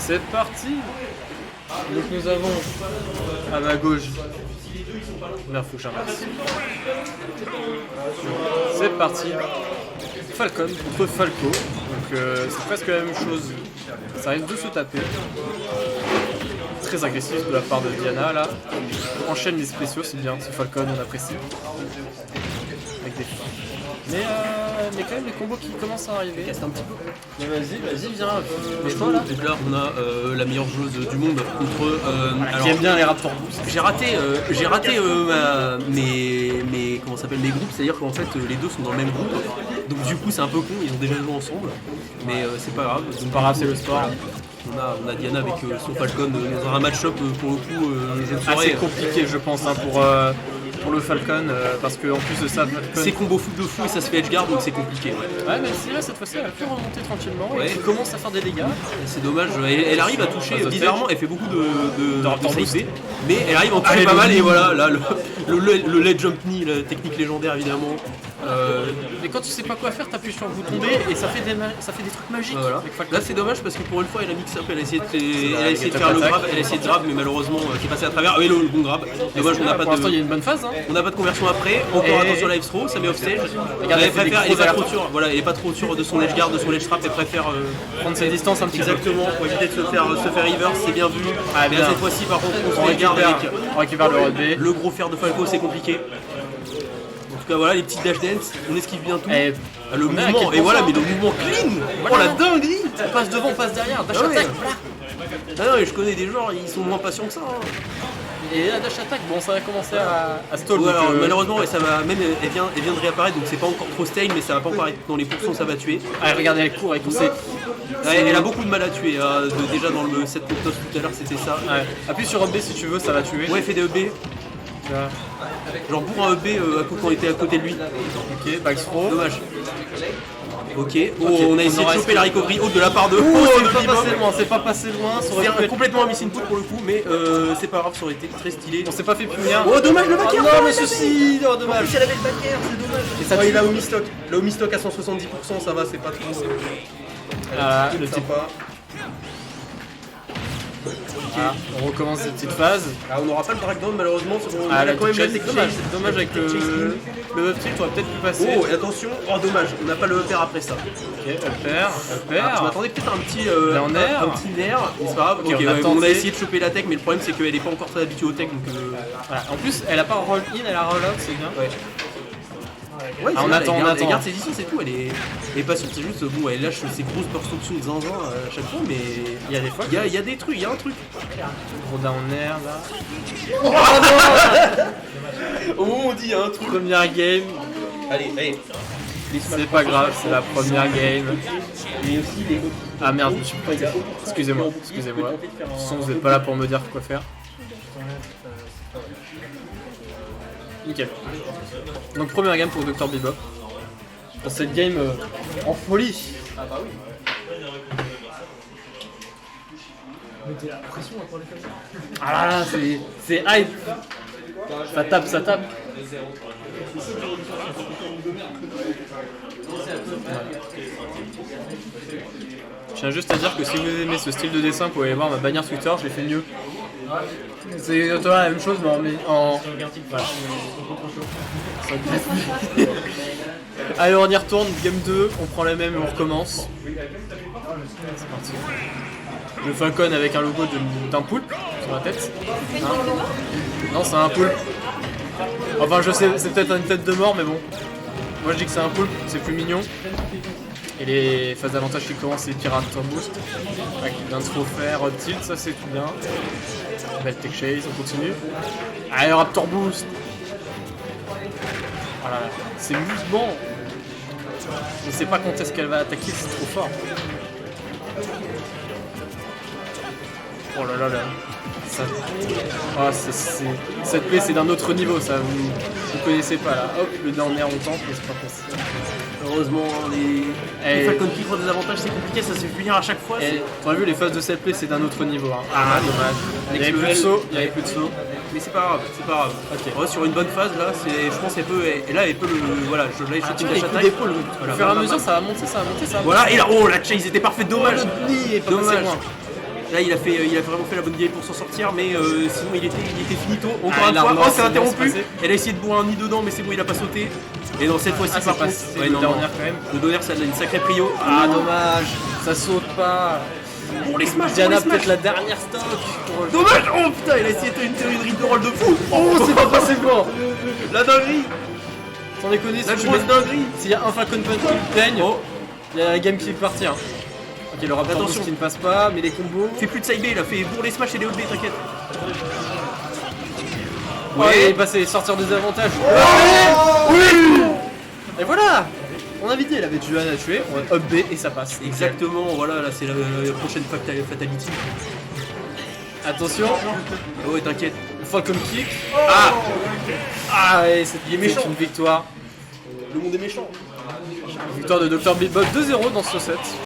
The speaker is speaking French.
C'est parti. Donc nous avons à ma gauche Merfou Charmas. C'est parti. Falcon contre Falco. Donc c'est presque la même chose. Ça risque de se taper. Très agressif de la part de Diana là. On enchaîne les spéciaux, c'est bien. C'est Falcon, on apprécie. Avec des mais quand même les combos qui commencent à arriver. Casse un petit peu. Mais vas-y, viens. Mais toi là. Et là on a la meilleure joueuse du monde contre. Qui aime bien les Raptor Boost. J'ai raté mes comment s'appelle mes groupes, c'est-à-dire qu'en fait les deux sont dans le même groupe. Donc du coup c'est un peu con, ils ont déjà joué ensemble. Mais c'est pas grave. C'est pas grave, c'est le sport. On a Diana avec son Falcon dans un match-up pour le coup je ne saurais. Assez compliqué je pense hein, pour le Falcon parce qu'en plus de ça Falcon... c'est combo foot de fou et ça se fait edgeguard donc c'est compliqué. Ouais mais c'est vrai cette fois-ci elle a pu remonter tranquillement ouais. Et elle commence à faire des dégâts. C'est dommage, elle arrive à toucher bizarrement, elle fait beaucoup de boost. side B, mais elle arrive à en toucher pas mal et voilà là le led jump knee, la technique légendaire évidemment. Mais quand tu sais pas quoi faire, t'appuies sur le bouton B et ça fait des trucs magiques. Voilà. Là c'est dommage parce que pour une fois elle a mix up, elle a essayé de faire le grab, elle a essayé de grab mais malheureusement qui est passé à travers. Oui le bon grab. Dommage on n'a pas de. Pour l'instant il y a une bonne phase. Hein. On n'a pas de conversion après. Encore attention live throw, ça met off stage. Elle préfère, elle est pas trop sûre de son edge guard, de son edge trap, elle préfère prendre ses distances un petit peu. Exactement pour éviter de se faire reverse, c'est bien vu. Mais là, cette fois-ci par contre on récupère le B. Le gros fer de Falco c'est compliqué. En tout cas voilà les petites dash dance, on esquive bien tout. Le mouvement, et voilà mais le mouvement clean. Oh la dinguerie. On passe devant, on passe derrière, dash attack. Ah non mais je connais des gens, ils sont moins patients que ça. Et la dash attack, bon ça va commencer à stall. Ouais, alors, malheureusement ça va même elle vient de réapparaître donc c'est pas encore trop stale mais ça va pas encore être dans les pourcents ça va tuer. Ah regardez elle court, elle a beaucoup de mal à tuer déjà dans le set Protoss tout à l'heure c'était ça. Ouais. Appuie sur up B si tu veux, ça va tuer. Ouais fais des EB. Genre pour un EB quand on était à côté de lui. Ok, back throw. Dommage. Ok, on a essayé de choper la recovery haute de la part de. C'est pas passé loin. C'est complètement un miss input pour le coup, mais c'est pas grave, ça aurait été très stylé. On s'est pas fait punir. Oh dommage le backer. Non mais ceci, dommage. En plus elle avait le backer, c'est dommage. Et ça il a au mi-stock. Le mi-stock à 170%, ça va, c'est pas trop. Le type pas. Ah, on recommence cette petite phase. On n'aura pas le drag down malheureusement. On a quand même dommage avec le up tilt, on va peut-être plus passer. Oh et attention, dommage, on n'a pas le upper après ça. Ok, upper. Je m'attendais peut-être à un petit nerf, mais c'est pas grave. On a essayé de choper la tech, mais le problème c'est qu'elle est pas encore très habituée au tech donc. Voilà. En plus, elle a pas roll in, elle a roll out, c'est bien. Ouais, on attend. Elle garde ses distances et tout, elle est patiente, c'est juste bon, elle lâche ses grosses burst options de zinzin à chaque fois, mais il y a des fois, il y a des trucs, il y a un truc. Gros down air là. Au moment où on dit il y a un truc. Première game. Allez. C'est pas grave, c'est la première game. Et aussi les. Ah merde, je me suis pas dit. Excusez-moi. De toute façon, vous n'êtes pas là pour me dire quoi faire. Nickel. Donc première game pour Dr Bebop. Dans cette game en folie. Ah bah oui. Mettez la pression pour les faire. Ah là là, c'est hype. Ça tape. Je tiens juste à dire que si vous aimez ce style de dessin, vous pouvez aller voir ma bannière Twitter, je l'ai fait mieux. C'est exactement la même chose, mais en... Voilà. Allez, on y retourne, game 2, on prend la même et on recommence. C'est parti. Le Falcon avec un logo d'un poulpe sur la tête. Hein non, c'est un poulpe. Enfin, je sais, c'est peut-être une tête de mort, mais bon. Moi, je dis que c'est un poulpe, c'est plus mignon. Et les phases d'avantage qui commencent, c'est Pirate Boost. Avec un throw faire, tilt, ça c'est tout bien. Belle tech chase, on continue. Allez, Raptor Boost. Voilà, c'est mouvement. Je ne sais pas quand est-ce qu'elle va attaquer, c'est trop fort. Oh là là là. Ça... Oh, cette plaie c'est d'un autre niveau, ça vous connaissez pas là. Hop, le dernier on tente, mais c'est pas possible. Heureusement, les Falcon qui prennent des avantages, c'est compliqué, ça se fait punir à chaque fois. Tu as vu, les phases de cette plaie c'est d'un autre niveau. Hein. Ah, dommage. Il n'y avait plus de saut, Mais c'est pas grave, Okay. Ouais, sur une bonne phase, là, je pense qu'elle peut. Et là, elle peut le. Voilà, je l'ai shooté les coups d'épaule. Au fur et à mesure, ça va monter. Voilà, et là, oh, la chase était parfaite, dommage. Le nid est pas passé loin. Là, il a vraiment fait la bonne game pour s'en sortir, mais sinon il était finito. Encore Ah, une la fois, remorque, oh, c'est c'est bien interrompu. passé. Elle a essayé de boire un nid dedans, mais c'est bon, il a pas sauté. Et non, cette fois-ci, Ah, par c'est contre, passé, ouais, le non, dernier non. quand même. Le donner, ça a une sacrée prio. Ah, dommage, ça saute pas. Pour les smash, Diana, pour les peut-être smash. la dernière stock. Dommage. Oh putain, il a essayé de faire une ride de roll de fou. Oh, c'est pas passé bon. La dinguerie. Sans déconner, si La tu grosse mets- dinguerie. s'il y a un Falcon Punch qui peigne, Oh, il y a la game qui est partie. Hein. Ok, le Raptor Attention. Boost qui ne passe pas, mais les combos. fait plus de side B, il a fait pour les smash et les haut B, t'inquiète. Ouais, il est passé, sortir des avantages. Oui. Et voilà. On avait dit, elle avait du à tuer, on va up B et ça passe. Exactement, voilà, là c'est la prochaine fatality. Attention, Oh, ouais, t'inquiète. Falcon Kick. Ah, Ah, et c'est Il est méchant. une victoire. le monde est méchant. Victoire de Dr. Beatbox 2-0 dans ce set.